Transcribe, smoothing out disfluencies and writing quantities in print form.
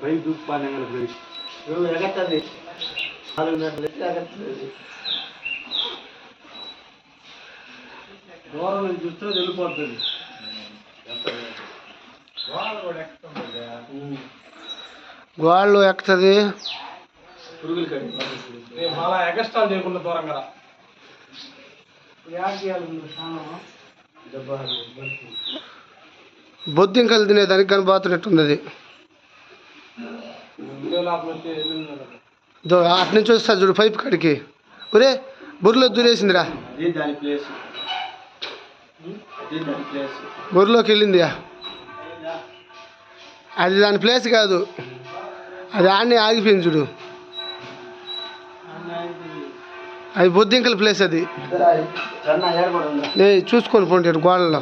పైకి దూకుపానే ఎగట్టది 4 గంటలు ఎత్తి ఎగట్టలేదు. దూరం నుంచి చూస్తే వెళ్ళిపోతుంది. గోళ్ళు ఎక్కుతుంది. మళ్ళా ఎగస్ట్రాల్ చేయకుండా దూరం కదా బొద్దింకలు తినేదానికి కానీ బాతున్నట్టుంది. అది అటు నుంచి వస్తా చూడు పైప్ కాడికి. ఒరే బుర్రలో దూరేసిందిరా. బుర్రలోకి వెళ్ళిందియా. అది దాని ప్లేస్ కాదు, అది ఆడనే ఆగిపోయింది చూడు. అది బొద్దింకల ప్లేస్. అది చూసుకొని పోండి గోడల్లో.